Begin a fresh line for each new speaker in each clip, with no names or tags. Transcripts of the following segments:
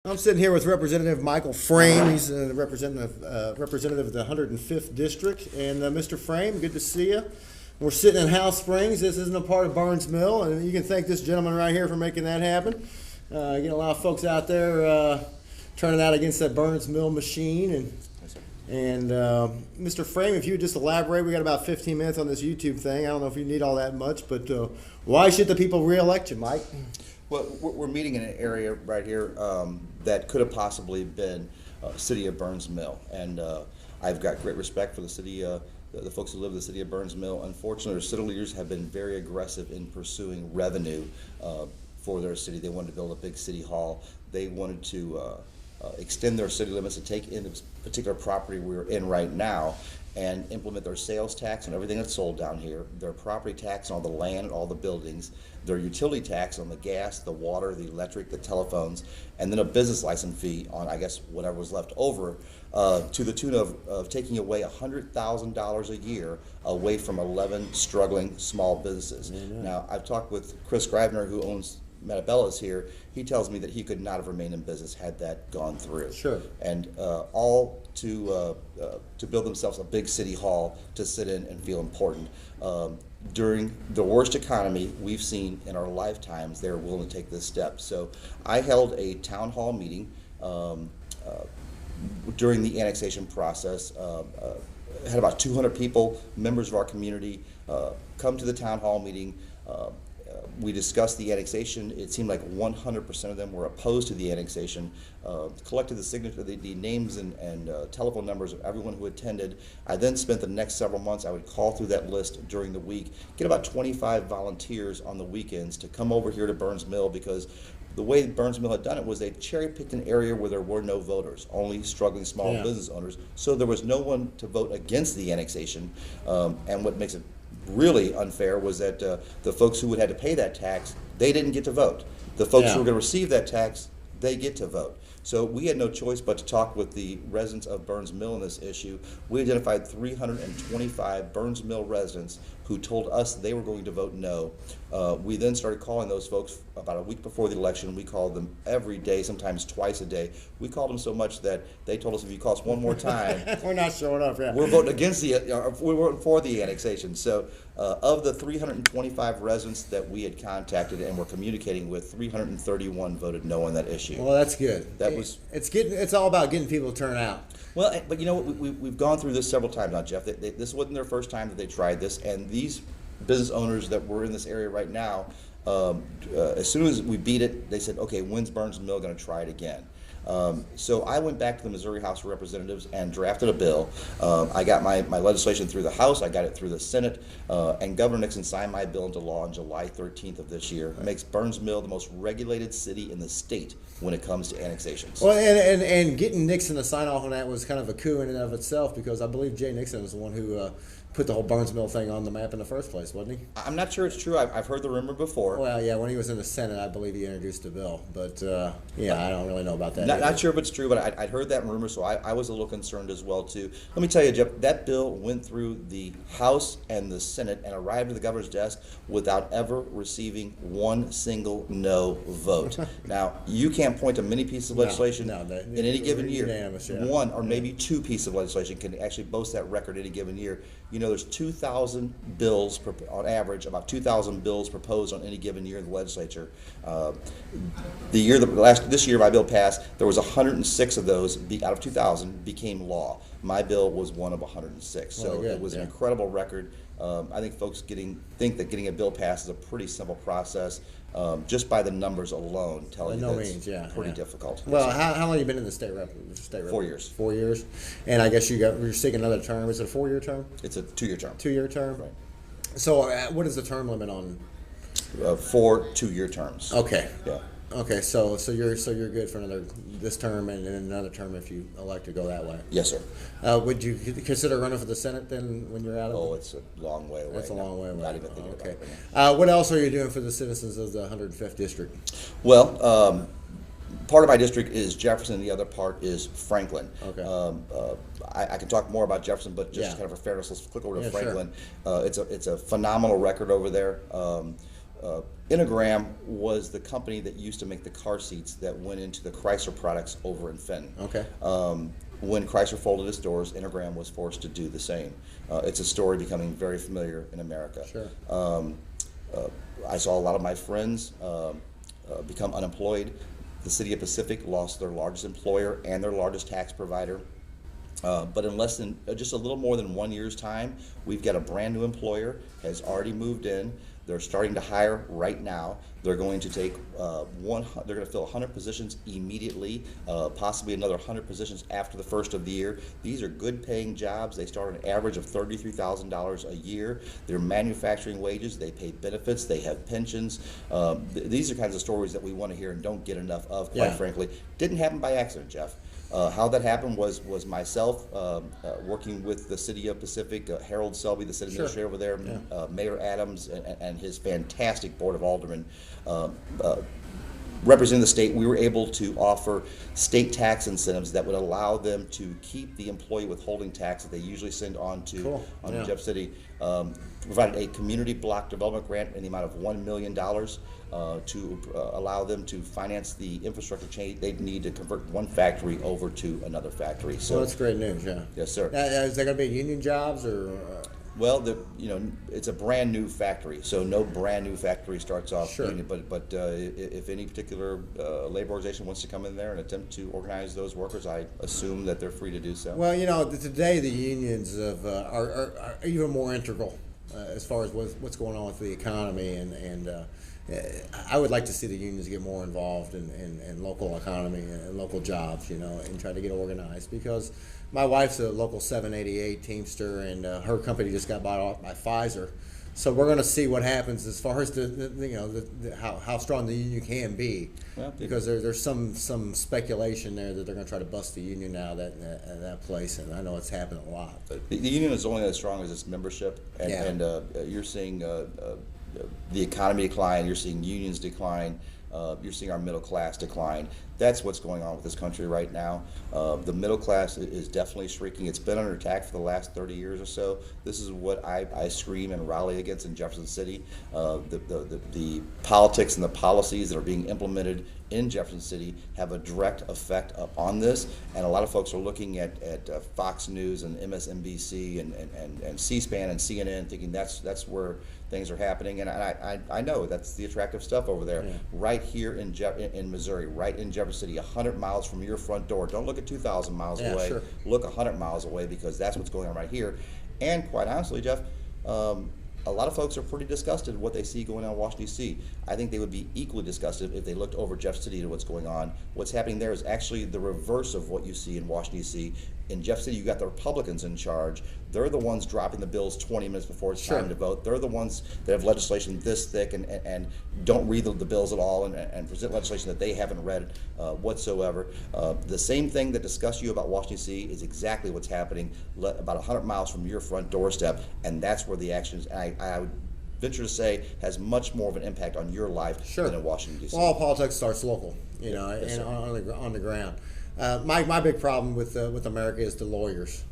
I'm sitting here with Representative Michael Frame. He's the representative of the 105th District. And Mr. Frame, good to see you. We're sitting in House Springs. This isn't a part of Burns Mill, and you can thank this gentleman right here for making that happen. Getting a lot of folks out there turning out against that Burns Mill machine. And Mr. Frame, if you would just elaborate, we got about 15 minutes on this YouTube thing. I don't know if you need all that much, but why should the people re-elect you, Mike?
Well, we're meeting in an area right here that could have possibly been city of Burns Mill, and I've got great respect for the city, the folks who live in the city of Burns Mill. Unfortunately, our city leaders have been very aggressive in pursuing revenue for their city. They wanted to build a big city hall. They wanted to extend their city limits to take in this particular property we're in right now and implement their sales tax on everything that's sold down here, their property tax on all the land and all the buildings, their utility tax on the gas, the water, the electric, the telephones, and then a business license fee on, I guess, whatever was left over, to the tune of taking away $100,000 a year away from 11 struggling small businesses. Now, I've talked with Chris Greivner, who owns Metabella's here. He tells me that he could not have remained in business had that gone through.
Sure.
And all to build themselves a big city hall to sit in and feel important. During the worst economy we've seen in our lifetimes, they're willing to take this step. So I held a town hall meeting during the annexation process. Had about 200 people, members of our community, come to the town hall meeting. We discussed the annexation. It seemed like 100% of them were opposed to the annexation. Collected the signature, the names and telephone numbers of everyone who attended. I then spent the next several months, I would call through that list during the week, get about 25 volunteers on the weekends to come over here to Burns Mill, because the way Burns Mill had done it was they cherry-picked an area where there were no voters, only struggling small business owners. So there was no one to vote against the annexation. And what makes it really unfair was that the folks who would have to pay that tax, they didn't get to vote. The folks who were going to receive that tax, they get to vote. So we had no choice but to talk with the residents of Burns Mill on this issue. We identified 325 Burns Mill residents who told us they were going to vote no. We then started calling those folks about a week before the election. We called them every day, sometimes twice a day. We called them so much that they told us, if you call us one more time,
we're not showing up. Yeah.
We're voting against we're voting for the annexation. So of the 325 residents that we had contacted and were communicating with, 331 voted no on that issue.
Well, that's good. It's all about getting people to turn out.
Well, but you know what? We've gone through this several times now, Jeff. This wasn't their first time that they tried this, and these business owners that were in this area right now, as soon as we beat it, they said, okay, when's Burns Mill going to try it again? So I went back to the Missouri House of Representatives and drafted a bill. I got my legislation through the House, I got it through the Senate, and Governor Nixon signed my bill into law on July 13th of this year. It makes Burns Mill the most regulated city in the state when it comes to annexations.
Well, and getting Nixon to sign off on that was kind of a coup in and of itself, because I believe Jay Nixon was the one who put the whole Burns Mill thing on the map in the first place, wasn't he?
I'm not sure it's true. I've heard the rumor before.
Well, yeah, when he was in the Senate, I believe he introduced the bill. But, yeah, I don't really know about that.
Not sure if it's true, but I'd heard that rumor, so I was a little concerned as well, too. Let me tell you, Jeff, that bill went through the House and the Senate and arrived at the governor's desk without ever receiving one single no vote. Now, you can't point to many pieces of legislation in any given year. One or maybe two pieces of legislation can actually boast that record any given year. You know, there's 2,000 bills, on average, about 2,000 bills proposed on any given year in the legislature. This year my bill passed, there was 106 of those out of 2,000 became law. My bill was one of 106, so it was an incredible record. I think folks think that getting a bill passed is a pretty simple process. Just by the numbers alone, telling you that's pretty difficult.
Well, how long have you been in the state rep?
4 years.
4 years, and I guess you're seeking another term. Is it a 4-year term?
It's a 2-year term.
2-year term.
Right.
So, what is the term limit on?
4 2-year terms.
Okay.
Yeah.
Okay, so you're good for this term and then another term if you elect to go that way.
Yes, sir.
Would you consider running for the Senate then when you're out of it?
Oh, it's a long way away.
It's a long way away.
Not even thinking about it.
What else are you doing for the citizens of the 105th District?
Well, part of my district is Jefferson, the other part is Franklin.
Okay.
I can talk more about Jefferson, but just kind of for fairness, let's click over to Franklin.
Sure.
It's a phenomenal record over there. Inagram was the company that used to make the car seats that went into the Chrysler products over in Fenton.
Okay.
When Chrysler folded its doors, Inagram was forced to do the same. It's a story becoming very familiar in America.
Sure.
I saw a lot of my friends become unemployed. The city of Pacific lost their largest employer and their largest tax provider. But in less than just a little more than 1 year's time, we've got a brand new employer, has already moved in. They're starting to hire right now. They're going to take they're going to fill 100 positions immediately, possibly another 100 positions after the first of the year. These are good paying jobs. They start an average of $33,000 a year. They're manufacturing wages. They pay benefits. They have pensions. These are kinds of stories that we want to hear and don't get enough of, quite frankly. Didn't happen by accident, Jeff. How that happened was myself working with the city of Pacific, Harold Selby, the city administrator over there, Mayor Adams, and his fantastic board of aldermen. Representing the state, we were able to offer state tax incentives that would allow them to keep the employee withholding tax that they usually send on to Jeff City. Provided a community block development grant in the amount of $1 million to allow them to finance the infrastructure change they need to convert one factory over to another factory. So
well, that's great news. Yeah.
Yes, sir.
Is that going to be union jobs or?
Well, it's a brand new factory, so no brand new factory starts off union. But if any particular labor organization wants to come in there and attempt to organize those workers, I assume that they're free to do so.
Well, today the unions are even more integral as far as what's going on with the economy, and I would like to see the unions get more involved in local economy and local jobs, and try to get organized, because my wife's a local 788 Teamster, and her company just got bought off by Pfizer. So we're going to see what happens as far as how strong the union can be, because there's some speculation there that they're going to try to bust the union now that place, and I know it's happening a lot. But
the union is only as strong as its membership, and you're seeing the economy decline. You're seeing unions decline. You're seeing our middle class decline. That's what's going on with this country right now. The middle class is definitely shrinking. It's been under attack for the last 30 years or so. This is what I scream and rally against in Jefferson City. The politics and the policies that are being implemented in Jefferson City have a direct effect on this, and a lot of folks are looking at Fox News and MSNBC and C-SPAN and CNN, thinking that's where things are happening. And I know that's the attractive stuff over there, right here in Missouri, right in Jefferson City, 100 miles from your front door. Don't look at 2,000 miles away. Sure. Look 100 miles away, because that's what's going on right here. And quite honestly, Jeff, a lot of folks are pretty disgusted with what they see going on in Washington, D.C. I think they would be equally disgusted if they looked over Jeff City to what's going on. What's happening there is actually the reverse of what you see in Washington, D.C. In Jeff City, you got the Republicans in charge. They're the ones dropping the bills 20 minutes before it's time to vote. They're the ones that have legislation this thick and don't read the bills at all and present legislation that they haven't read whatsoever. The same thing that disgusts you about Washington, D.C. is exactly what's happening about 100 miles from your front doorstep, and that's where the action is. And I would venture to say has much more of an impact on your life than in Washington, D.C.
Well, all politics starts local, and on the ground. My big problem with America is the lawyers,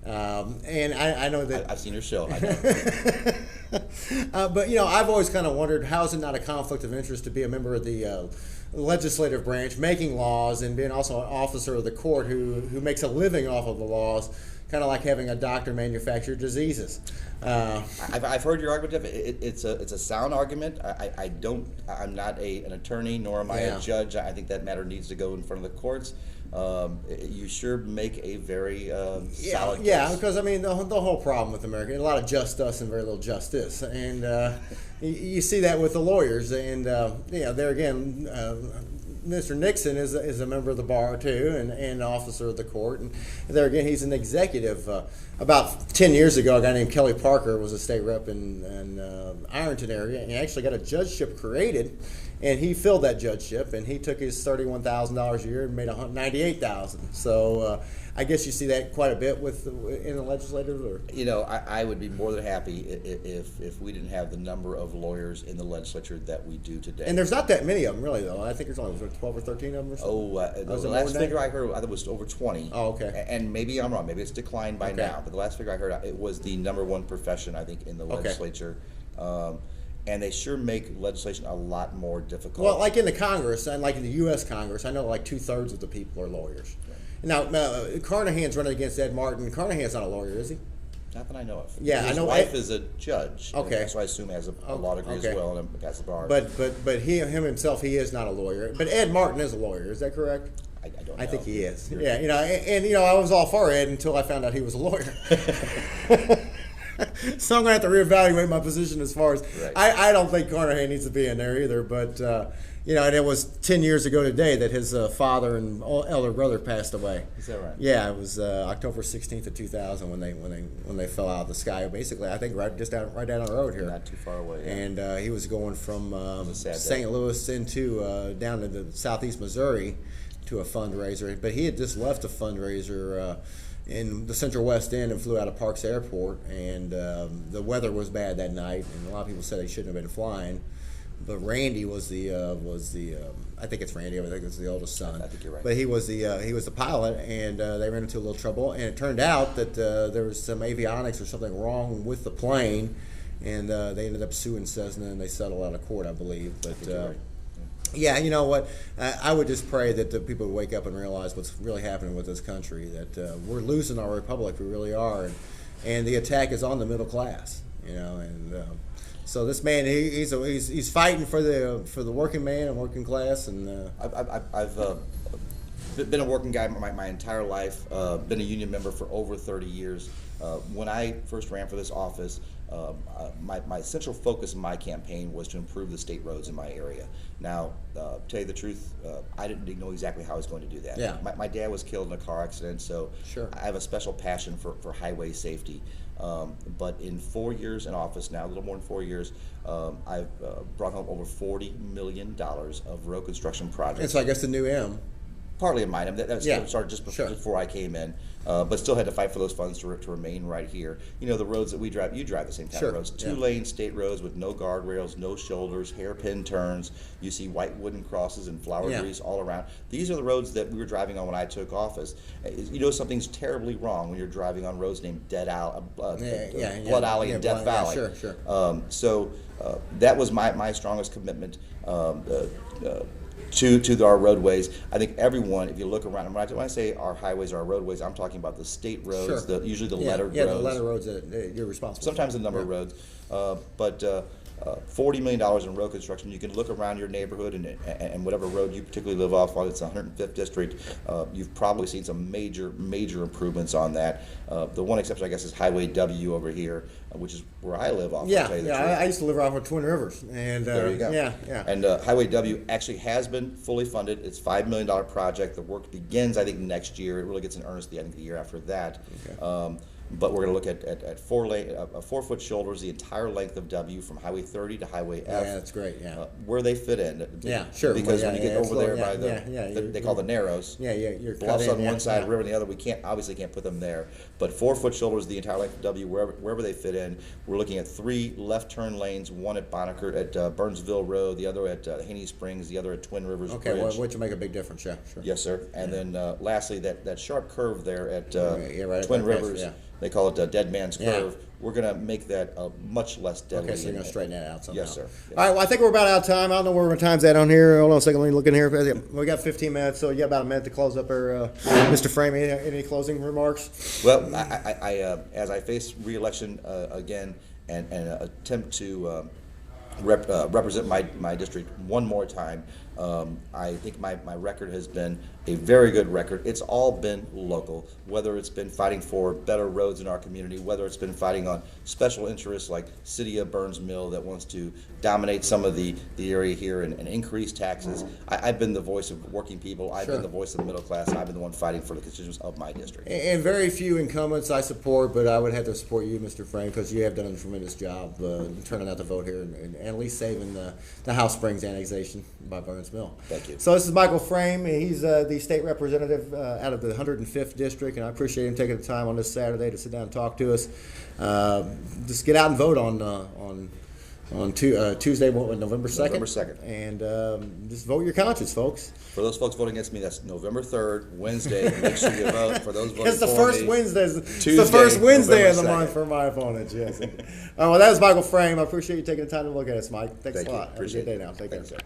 and I know that
I've seen your show. I know.
But I've always kind of wondered, how is it not a conflict of interest to be a member of the legislative branch, making laws, and being also an officer of the court who makes a living off of the laws, kind of like having a doctor manufacture diseases.
I've heard your argument, Jeff. It's a sound argument. I'm not an attorney, nor am I a judge. I think that matter needs to go in front of the courts. You sure make a very solid case.
Yeah, because the whole problem with America, a lot of just us and very little justice, and you see that with the lawyers, and there again, Mr. Nixon is a member of the bar too, and an officer of the court, and there again, he's an executive. About 10 years ago, a guy named Kelly Parker was a state rep in Ironton area, and he actually got a judgeship created, and he filled that judgeship, and he took his $31,000 a year and made $198,000. So I guess you see that quite a bit in the legislative. Or
I would be more than happy if we didn't have the number of lawyers in the legislature that we do today.
And there's not that many of them, really, though. I think there's only 12 or 13 of them or something.
The last figure I heard, I think, was over 20.
Oh, okay.
And maybe I'm wrong. Maybe it's declined by now. But the last figure I heard, it was the #1 profession, I think, in the legislature. and they sure make legislation a lot more difficult.
Well, like in the Congress, and like in the U.S. Congress, I know like 2/3 of the people are lawyers. Now, Carnahan's running against Ed Martin. Carnahan's not a lawyer, is he?
Not that I know of.
Yeah,
his
I know.
wife is a judge.
Okay.
That's why I assume has a law degree as well and passed the bar.
But him himself, he is not a lawyer. But Ed Martin is a lawyer. Is that correct?
I don't know.
I think he is. Yeah, and I was all for Ed until I found out he was a lawyer. So I'm going to have to reevaluate my position as far as
right.
I don't think Carnahan needs to be in there either. But and it was 10 years ago today that his father and elder brother passed away.
Is that right?
Yeah, it was October 16th of 2000 when they fell out of the sky. Basically, I think right down the road here.
Not too far away. Yeah.
And he was going from
St.
St. Louis into down to the southeast Missouri to a fundraiser. But he had just left a fundraiser in the Central West End and flew out of Parks Airport. And the weather was bad that night, and a lot of people said he shouldn't have been flying. But Randy was the I think it's Randy. I think it's the oldest son.
I think you're right.
But he was the pilot, and they ran into a little trouble. And it turned out that there was some avionics or something wrong with the plane, and they ended up suing Cessna, and they settled out of court, I believe. But yeah, you know what? I would just pray that the people would wake up and realize what's really happening with this country. That we're losing our republic. We really are, and the attack is on the middle class. So this man, he's fighting for the working man and working class, and
I've been a working guy my entire life. Been a union member for over 30 years. When I first ran for this office, my central focus in my campaign was to improve the state roads in my area. Now, to tell you the truth, I didn't know exactly how I was going to do that.
Yeah.
My dad was killed in a car accident, so
sure.
I have a special passion for highway safety. But in 4 years in office now, a little more than 4 years, I've brought home over $40 million of road construction projects.
And so I guess the new M.
Partly of mine. That started just before I came in, but still had to fight for those funds to remain right here. The roads that we drive, you drive the same kind of roads. Two-lane state roads with no guardrails, no shoulders, hairpin turns. You see white wooden crosses and flower trees all around. These are the roads that we were driving on when I took office. Something's terribly wrong when you're driving on roads named Blood Alley and Death Valley.
Sure.
So that was my strongest commitment. To our roadways. I think everyone, if you look around, and when I say our highways, our roadways, I'm talking about the state roads, usually the lettered roads. Yeah, the lettered roads that you're responsible for. Sometimes a number of roads. But $40 million in road construction. You can look around your neighborhood and whatever road you particularly live off on, it's the 105th District. You've probably seen some major improvements on that. The one exception, I guess, is Highway W over here, which is where I live off.
I used to live off of Twin Rivers. And
there you go.
Yeah.
And Highway W actually has been fully funded. It's a $5 million project. The work begins, I think, next year. It really gets in earnest, I think, the year after that. Okay. But we're going to look at 4-foot shoulders, the entire length of W from Highway 30 to Highway F.
Yeah, that's great. Yeah,
where they fit in.
Yeah, sure.
Because when you get over there by they call the narrows.
Yeah, you're
bluffs on one side, river on the other. We obviously can't put them there. But 4-foot shoulders, the entire length of W, wherever they fit in. We're looking at 3 left turn lanes, one at Bonneker at Burnsville Road, the other at Haney Springs, the other at Twin Rivers Bridge.
Okay, which will make a big difference. Yeah, sure.
Yes, sir. And then lastly, that sharp curve there at Twin Rivers.
Yeah.
They call it a dead man's curve. We're going to make that much less deadly.
Okay, so you're going to straighten that out somehow.
Yes, sir. Yes.
All right, well, I think we're about out of time. I don't know where my time's at on here. Hold on a second. Let me look in here. We got 15 minutes, so you got about a minute to close up here. Mr. Frame, any closing remarks?
Well, I as I face re-election again and attempt to represent my district one more time, I think my record has been a very good record. It's all been local, whether it's been fighting for better roads in our community, whether it's been fighting on special interests like City of Burns Mill that wants to dominate some of the area here and increase taxes. I've been the voice of working people. I've been the voice of the middle class. I've been the one fighting for the constituents of my district.
And very few incumbents I support, but I would have to support you, Mr. Frank, because you have done a tremendous job turning out the vote here and at least saving the House Springs annexation by Burns Mill.
Thank you.
So this is Michael Frame. He's the state representative out of the 105th District, and I appreciate him taking the time on this Saturday to sit down and talk to us. Just get out and vote on on Tuesday, November 2nd?
November 2nd.
And just vote your conscience, folks.
For those folks voting against me, that's November 3rd, Wednesday. Make sure you vote. For those voting
It's the
for
first
me,
Wednesday. It's the
Tuesday,
first Wednesday of the
November
month
2nd.
for my opponents. Yes. Well, that was Michael Frame. I appreciate you taking the time to look at us, Mike. Thanks
Thank
a
you.
lot. Have a
Appreciate
good day
it.
now. Take
Thank
care.
you, sir.